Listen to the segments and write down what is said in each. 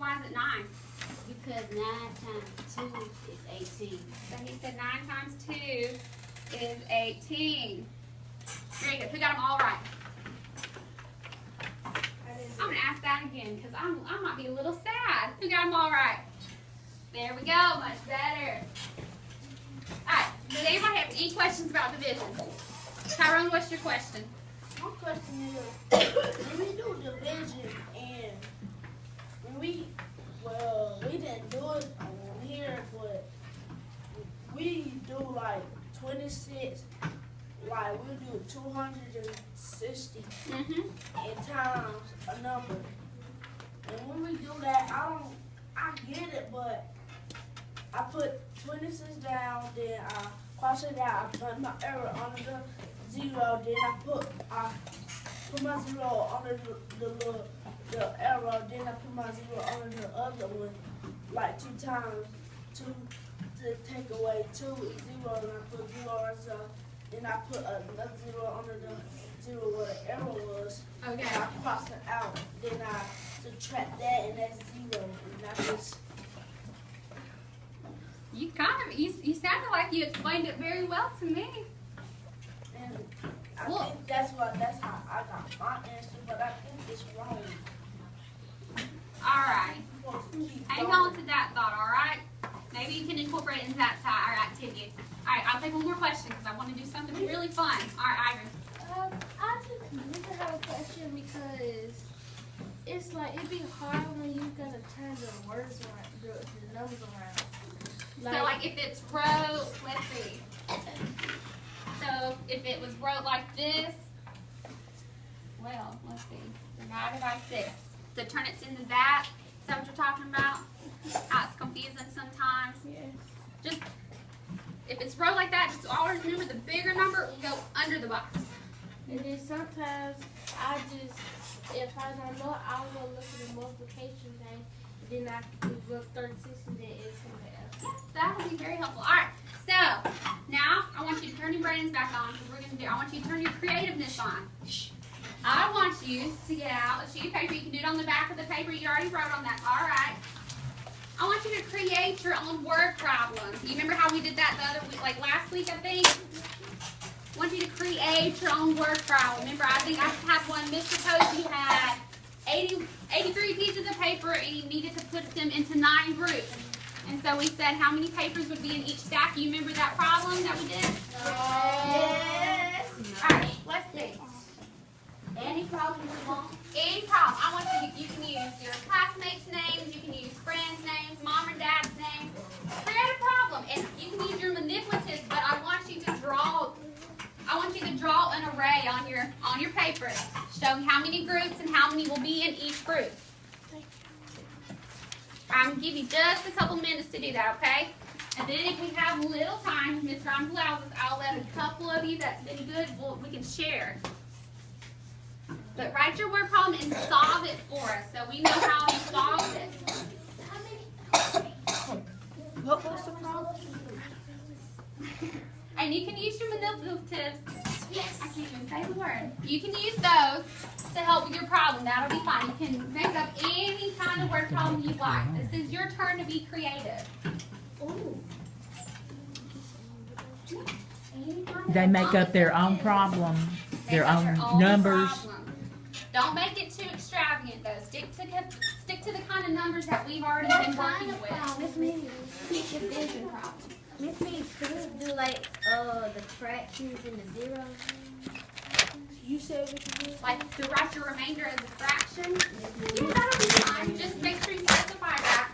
why is it 9? Because 9 times 2 is 18. So he said 9 times 2 is 18. Very good. Who got them all right? I'm going to ask that again because I might be a little sad. Who got them all right? There we go. Much better. All right. Does anybody have any questions about division? Tyrone, what's your question? My question is, when we do division and we didn't do it on here, but we do like 26, like we do 260 and times a number. And when we do that, I get it, but I put 26 down, then I cross it out, I put my error under the 0, then I put my 0 under the arrow, then I put my 0 under the other one, like 2 times. 2 to take away 2 is 0, and I put 0 so then I put another 0 under the 0 where the arrow was. Okay. And I cross it out. Then I subtract that, and that's 0. And I just. You sounded like you explained it very well to me. And I think that's how I got my answer, but I think it's wrong. All right. Hang on to that thought, all right? Maybe you can incorporate it into that activity. All right, I'll take one more question because I want to do something really fun. All right, Ivan. I just have a question because it's like it'd be hard when you gotta turn the words around, the numbers around. So like if it's row, let's see. So if it was wrote like this, well, let's see, divided by 6. So turn it into that. Is that what you're talking about? How it's confusing sometimes? Yes. Just, if it's wrote like that, just always remember the bigger number will go under the box. And then sometimes if I don't know, I'll go look at the multiplication thing, and then I can look 36 and then it's something else. That would be very helpful. All right, so now I want you to turn your brains back on because we're going to do, I want you to turn your creativeness on. I want you to get out a sheet of paper. You can do it on the back of the paper you already wrote on that. All right. I want you to create your own word problems. You remember how we did that the other week, like last week, I think? I want you to create your own word problem. Remember, I think I had one. Mr. Posey had 83 pieces of paper, and he needed to put them into 9 groups. And so we said how many papers would be in each stack. You remember that problem that we did? Yes. All right, let's see. Any problem you want? Any problem. I want you can use your classmates' names, you can use friends' names, mom and dad's names. Create a problem. And you can use your manipulatives, but I want you to draw an array on your paper showing how many groups and how many will be in each group. I'm going to give you just a couple minutes to do that, okay? And then if we have little time, Ms. Grimes allows us, I'll let a couple of you that's been good, we can share. But write your word problem and solve it for us so we know how you solved it. What was the problem? And you can use your manipulatives. Yes. I can't even say the word. You can use those to help with your problem. That'll be fine. You can make up any kind of word problem you like. This is your turn to be creative. Ooh. They make up their own problem, their own numbers. Problem. Don't make it too extravagant though. Stick to the kind of numbers that we've already been working with. Miss Missy, teach your division problem. Miss Missy, could we do like the fractions and the zeros? You said what you did? Like to write your remainder as a fraction. Yeah, that'll be fine. Just make sure you specify that.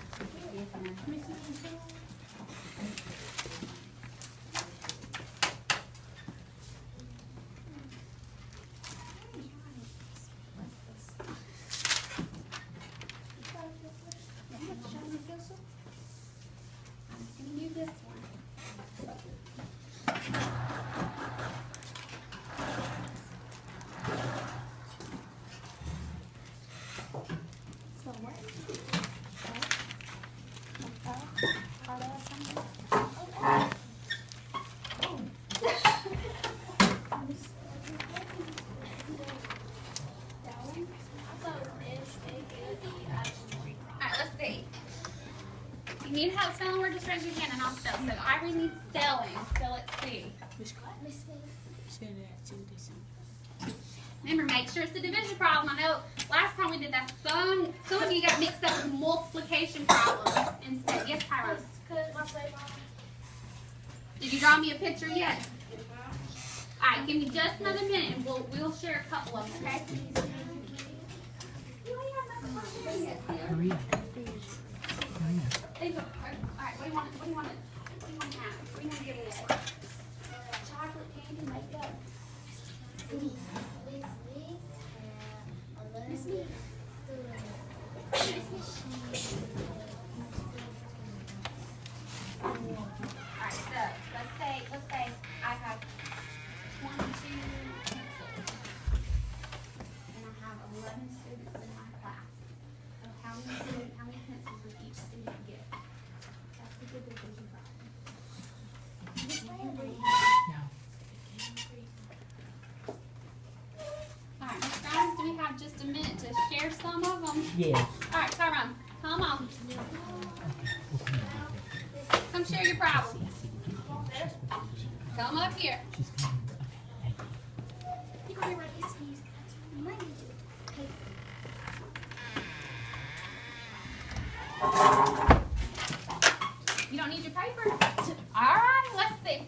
see. If you need help spelling word, just raise your hand and I'll spell. So Irene needs spelling. So let's see. Remember, make sure it's a division problem. I know last time we did that, some of you got mixed up with multiplication problems instead. Yes, Tyrone. Did you draw me a picture yet? All right, give me just another minute and we'll share a couple of them, okay? Hurry up. All right, what do you want to have? What do you want to give away? Chocolate, candy, makeup. Alright, so let's say I have 22 pencils and I have 11 students in my class. So how many pencils would each student get? That's a good division problem. Alright, guys, do we have just a minute to share some of them? Yes. Alright, Tyrone, come on. Come share your problem. Come up here. She's coming. You don't need your paper? Alright, let's see.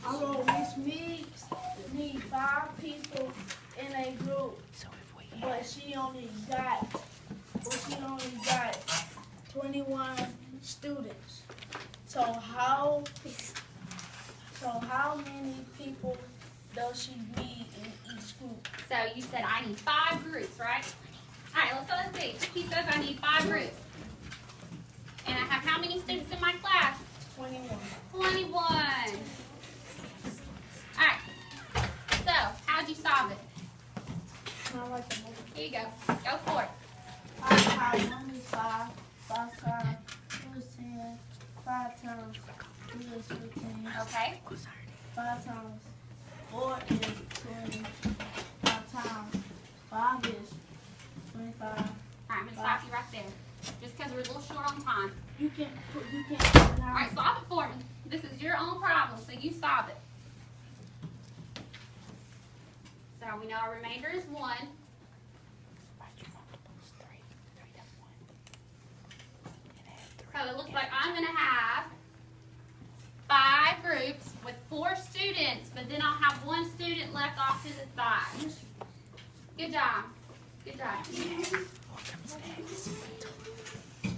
I wrote Miss Meeks need 5 people in a group, but she only got 21 students. So how many people does she need in each group? So you said I need 5 groups, right? Alright, let's see. He says I need 5 groups. And I have how many students in my class? 21. 21. Alright. So, how'd you solve it? Here you go. Go for it. I have 1 is 5, 5 times 2 is 10, 5 times 2 is 15, Okay. 5 times 4 is 20, 5 times 5 is 25. Alright, I'm going to stop you right there. Just because we're a little short on time. You can put it down. Alright, solve it for me. This is your own problem, so you solve it. So we know our remainder is 1. So it looks like I'm going to have 5 groups with 4 students, but then I'll have 1 student left off to the side. Good job. Good job.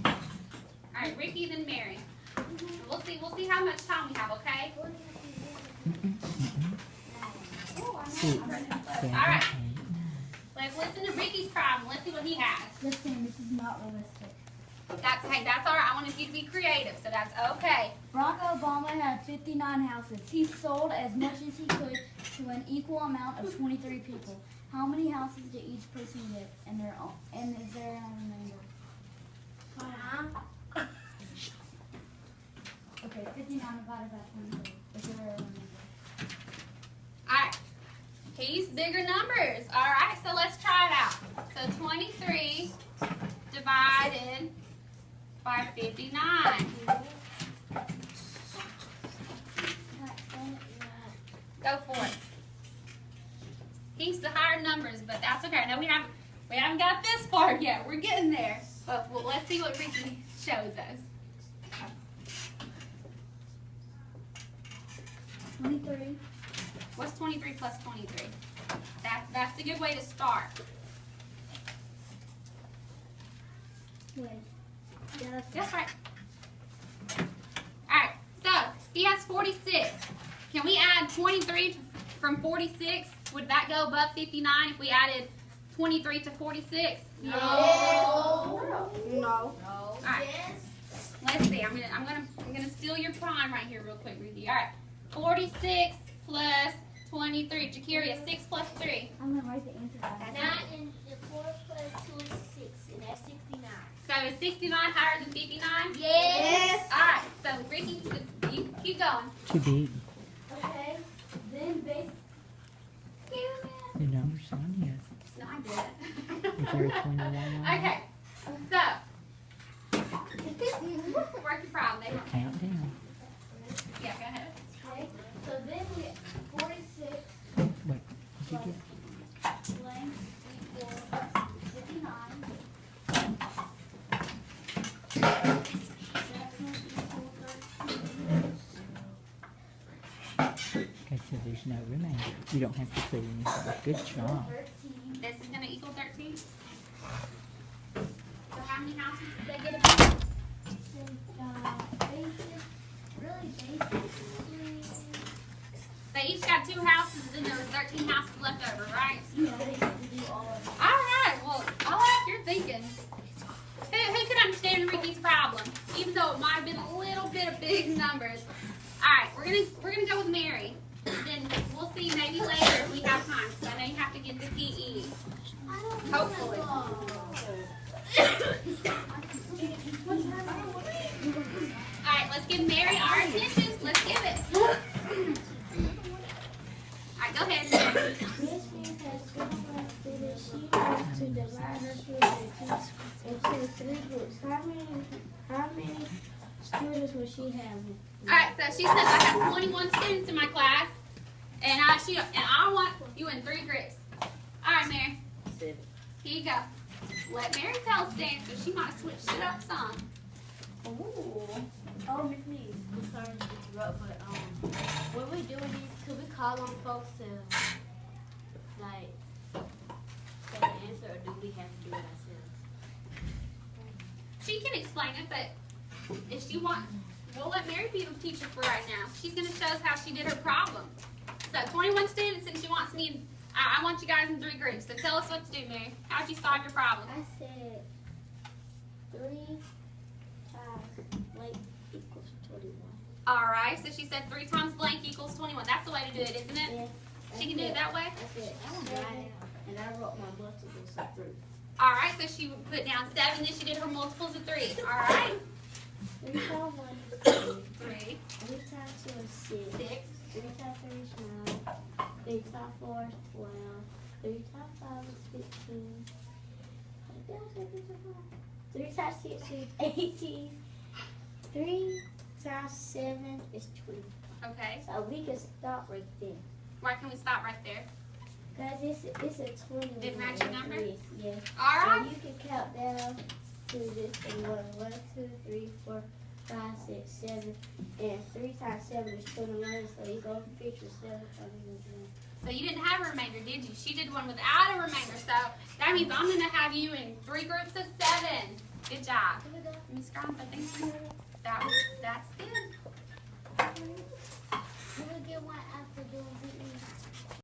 All right, Ricky, then Mary. We'll see how much time we have, okay? All right. Let's listen to Ricky's problem. Let's see what he has. Listen, this is not realistic. That's all right. I wanted you to be creative, so that's okay. Barack Obama had 59 houses. He sold as much as he could to an equal amount of 23 people. How many houses did each person get? And is there a remainder? Okay, 59 divided by 23. Is there a remainder? All right. He's bigger numbers. All right, so let's try it out. So 23 divided by 59. Go for it. He's the higher numbers, but that's okay. I know we haven't got this far yet. We're getting there. But let's see what Ricky shows us. 23. What's 23 plus 23? That's a good way to start. Wait. Yeah, That's right. Alright, so he has 46. Can we add 23 from 46? Would that go above 59 if we added 23 to 46? No. Alright. Let's see. I'm gonna steal your prime right here real quick, Ruthie. Alright. 46 plus 23. Jakiria, 6 plus 3. I'm going to write the answer down. That's 9 it. and 4 plus 2 is 6, and that's 69. So is 69 higher than 59? Yes. Alright, so Ricky, you keep going. Too big. Okay. Then base. The number's on here. No, I did it. Is there a 21 on it? Okay, so Work your problem. They won't. Count down. Yeah, go ahead. Okay, so then we 46 Wait, did you get? blank equals 59. Section equals 13. Okay, so there's no remainder. You don't have to put anything. Good job. 13. This is gonna equal 13. So how many houses did they get about? Basic, really basically, They each got 2 houses, and then there was 13 houses left over, right? you know, they have to do all of it. All right. Well, I like your thinking. Who could understand Ricky's problem, even though it might have been a little bit of big numbers? All right, we're gonna go with Mary. Then we'll see maybe later if we have time. So I know you have to get the PE. Hopefully. All right, let's give Mary our attention. Let's give it. All right, go ahead. Mary. Miss Smith has given us that she wants to divide her students into 3 groups. How many students will she have? All right, so she says I have 21 students in my class, and I want you in 3 groups. All right, Mary. 7. Here you go. Let Mary tell us the answer. She might have switched it up some. Ooh. Oh, Miss Lee, I'm sorry to interrupt, but when we doing these, could we call on folks to like say the answer, or do we have to do it ourselves? She can explain it, but if she wants, we'll let Mary be the teacher for right now. She's going to show us how she did her problem. So 21 students, and she wants me. I want you guys in 3 groups. So tell us what to do, Mary. How'd you solve your problem? I said 3 times blank equals 21. All right. So she said 3 times blank equals 21. That's the way to do it, isn't it? Yeah. She can do it that way. I said 7, and I wrote my multiples of 3. All right. So she put down 7. Then she did her multiples of 3. All right. 3 times 1 is 3. 3, 3 times 2 is 6. 6, 3 times 3 is 9. 3 times 4 is 12. 3 times 5 is 15. 3 times 6 is 18. 3 times 7 is 20. Okay. So we can stop right there. Why can we stop right there? Guys, it's a 20. Did matching number? Yes. All So right. you can count down to this and 1, 2, 3, 4, 5, 6, 7. And 3 times 7 is 21. So you go fix yourself. So you didn't have a remainder, did you? She did one without a remainder. So that means I'm going to have you in 3 groups of 7. Good job. Miss Grimes, I think.